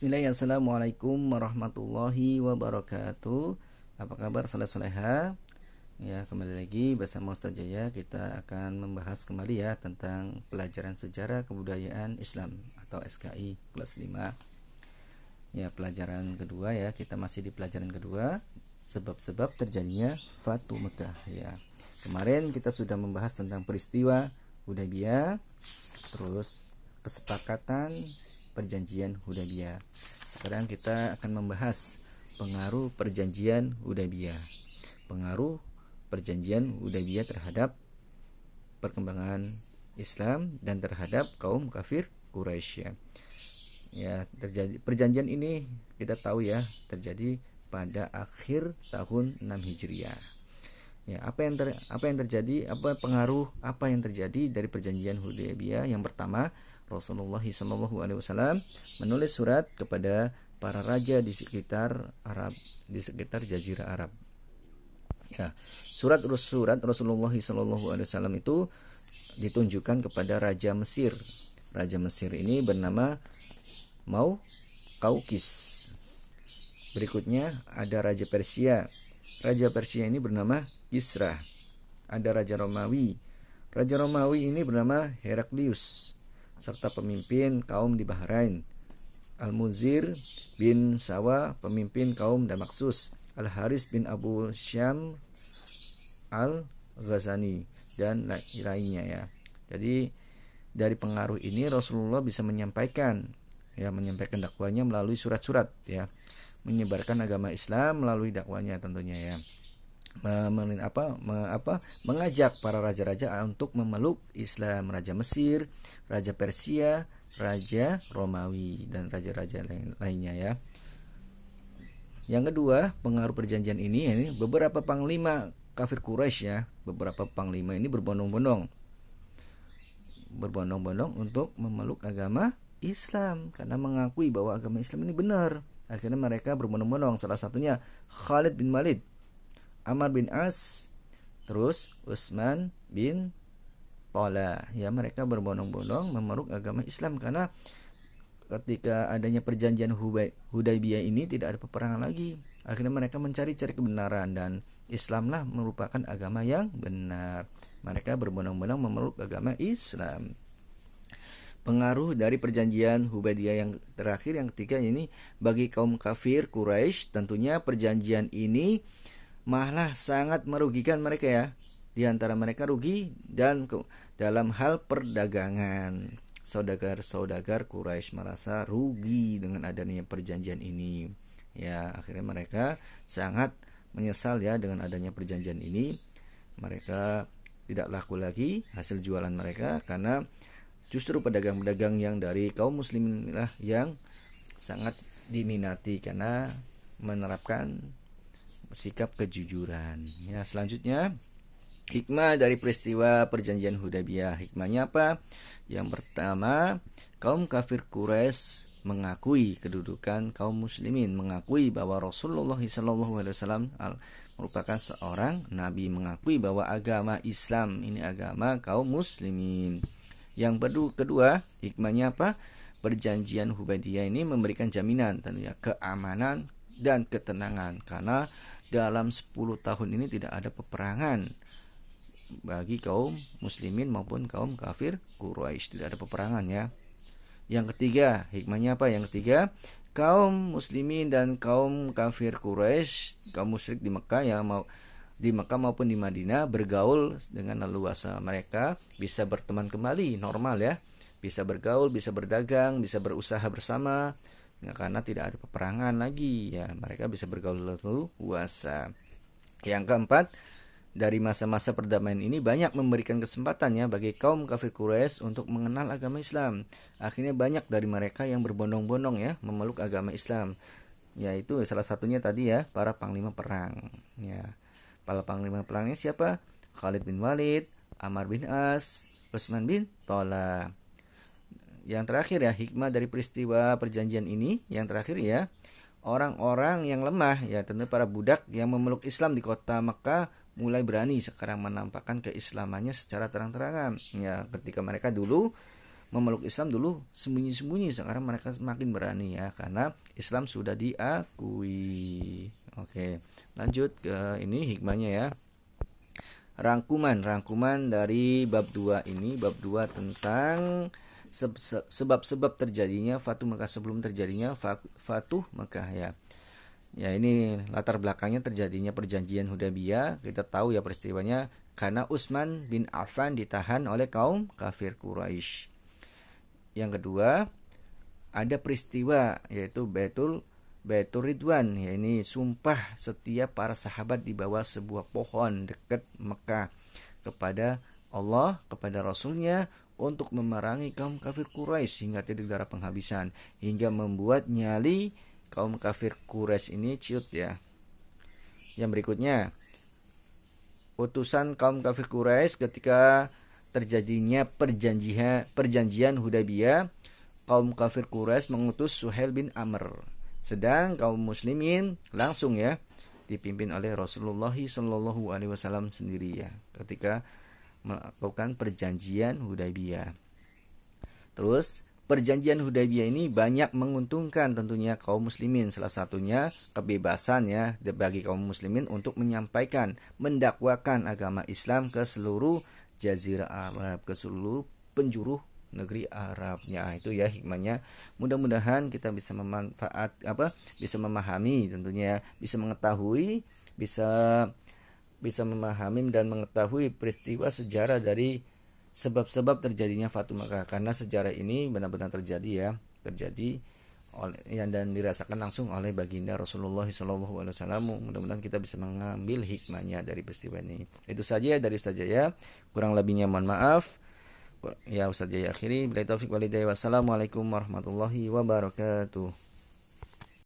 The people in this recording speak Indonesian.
Assalamualaikum warahmatullahi wabarakatuh. Apa kabar soleha? Ya, kembali lagi bersama Ustaz Jaya. Kita akan membahas kembali ya tentang pelajaran sejarah kebudayaan Islam atau SKI kelas 5. Ya, pelajaran kedua ya. Kita masih di pelajaran kedua, sebab-sebab terjadinya Fatu Mekah ya. Kemarin kita sudah membahas tentang peristiwa Hudaybiyah, terus kesepakatan perjanjian Hudaybiyah. Sekarang kita akan membahas pengaruh perjanjian Hudaybiyah. Pengaruh perjanjian Hudaybiyah terhadap perkembangan Islam dan terhadap kaum kafir Quraisy. Ya, terjadi perjanjian ini kita tahu ya, terjadi pada akhir tahun 6 Hijriah. Ya, apa yang terjadi, apa yang terjadi dari perjanjian Hudaybiyah? Yang pertama, Rasulullah SAW menulis surat kepada para raja di sekitar Jazirah Arab. Ya, surat Rasulullah SAW itu ditunjukkan kepada Raja Mesir. Raja Mesir ini bernama Kaukis. Berikutnya ada Raja Persia. Raja Persia ini bernama Kisra. Ada Raja Romawi. Raja Romawi ini bernama Heraklius, serta pemimpin kaum di Bahrain, Al-Muzir bin Sawa, pemimpin kaum Damaksus, Al-Haris bin Abu Syam Al-Ghazani, dan lainnya ya. Jadi dari pengaruh ini Rasulullah bisa menyampaikan dakwanya melalui surat-surat ya, menyebarkan agama Islam melalui dakwanya tentunya ya. Mengajak para raja-raja untuk memeluk Islam, Raja Mesir, Raja Persia, Raja Romawi, dan raja-raja lainnya ya. Yang kedua, pengaruh perjanjian ini beberapa panglima kafir Quraisy ya, beberapa panglima ini berbondong-bondong untuk memeluk agama Islam karena mengakui bahwa agama Islam ini benar. Akhirnya mereka berbondong-bondong, salah satunya Khalid bin Walid, Amr bin As, terus Utsman bin Talha. Ya, mereka berbondong-bondong memeluk agama Islam karena ketika adanya perjanjian Hudaybiyah ini tidak ada peperangan lagi. Akhirnya mereka mencari-cari kebenaran dan Islamlah merupakan agama yang benar. Mereka berbondong-bondong memeluk agama Islam. Pengaruh dari perjanjian Hudaybiyah yang terakhir, yang ketiga ini, bagi kaum kafir Quraisy tentunya perjanjian ini malah sangat merugikan mereka ya. Di antara mereka rugi dan dalam hal perdagangan. Saudagar Quraisy merasa rugi dengan adanya perjanjian ini. Ya, akhirnya mereka sangat menyesal ya dengan adanya perjanjian ini. Mereka tidak laku lagi hasil jualan mereka karena justru pedagang-pedagang yang dari kaum muslimin lah yang sangat diminati karena menerapkan sikap kejujuran. Ya, selanjutnya hikmah dari peristiwa perjanjian Hudaybiyah. Hikmahnya apa? Yang pertama, kaum kafir Quraisy mengakui kedudukan kaum muslimin, mengakui bahwa Rasulullah SAW merupakan seorang nabi, mengakui bahwa agama Islam ini agama kaum muslimin. Yang kedua, hikmahnya apa? Perjanjian Hudaybiyah ini memberikan jaminan tentunya keamanan dan ketenangan karena dalam 10 tahun ini tidak ada peperangan bagi kaum muslimin maupun kaum kafir Quraisy, tidak ada peperangan ya. Yang ketiga, hikmahnya apa? Yang ketiga, kaum muslimin dan kaum kafir Quraisy, kaum musyrik di Mekah yang di Mekah maupun di Madinah bergaul dengan leluasa. Mereka bisa berteman kembali normal ya. Bisa bergaul, bisa berdagang, bisa berusaha bersama. Ya, karena tidak ada peperangan lagi ya, mereka bisa bergaul leluasa. Yang keempat, dari masa-masa perdamaian ini banyak memberikan kesempatan ya bagi kaum kafir Quraisy untuk mengenal agama Islam. Akhirnya banyak dari mereka yang berbondong-bondong ya memeluk agama Islam. Yaitu salah satunya tadi ya, para panglima perang. Ya. Para panglima perangnya siapa? Khalid bin Walid, Amr bin As, Utsman bin Talha. Yang terakhir ya, hikmah dari peristiwa perjanjian ini, yang terakhir ya, orang-orang yang lemah ya, tentu para budak yang memeluk Islam di kota Mekah mulai berani sekarang menampakkan keislamannya secara terang-terangan ya. Ketika mereka dulu memeluk Islam dulu sembunyi-sembunyi, sekarang mereka semakin berani ya karena Islam sudah diakui. Oke, lanjut ke ini hikmahnya ya. Rangkuman dari bab 2 ini, bab 2 tentang sebab-sebab terjadinya Fatuh Mekah, sebelum terjadinya Fatuh Mekah ya. Ya, ini latar belakangnya terjadinya perjanjian Hudaybiyah. Kita tahu ya peristiwanya, karena Utsman bin Affan ditahan oleh kaum kafir Quraisy. Yang kedua, ada peristiwa yaitu Baitul Ridwan, ya ini sumpah setiap para sahabat di bawah sebuah pohon dekat Mekah kepada Allah, kepada Rasulnya, untuk memerangi kaum kafir Quraisy hingga titik darah penghabisan, hingga membuat nyali kaum kafir Quraisy ini ciut ya. Yang berikutnya, utusan kaum kafir Quraisy ketika terjadinya perjanjian Hudaybiyah, kaum kafir Quraisy mengutus Suhail bin Amr. Sedang kaum muslimin langsung ya dipimpin oleh Rasulullah SAW sendiri ya ketika melakukan perjanjian Hudaybiyah. Terus perjanjian Hudaybiyah ini banyak menguntungkan tentunya kaum muslimin, salah satunya kebebasan ya bagi kaum muslimin untuk menyampaikan, mendakwakan agama Islam ke seluruh jazirah Arab, ke seluruh penjuru negeri Arabnya. Itu ya hikmahnya. Mudah-mudahan kita bisa bisa memahami tentunya, bisa mengetahui, bisa memahami dan mengetahui peristiwa sejarah dari sebab-sebab terjadinya Fatuh Makkah, karena sejarah ini benar-benar terjadi dan dirasakan langsung oleh baginda Rasulullah SAW. Mudah-mudahan kita bisa mengambil hikmahnya dari peristiwa ini. Itu saja dari Ustaz Jaya, kurang lebihnya mohon maaf. Ya Ustaz Jaya akhiri, billahi taufik walhidayah. Wassalamualaikum warahmatullahi wabarakatuh.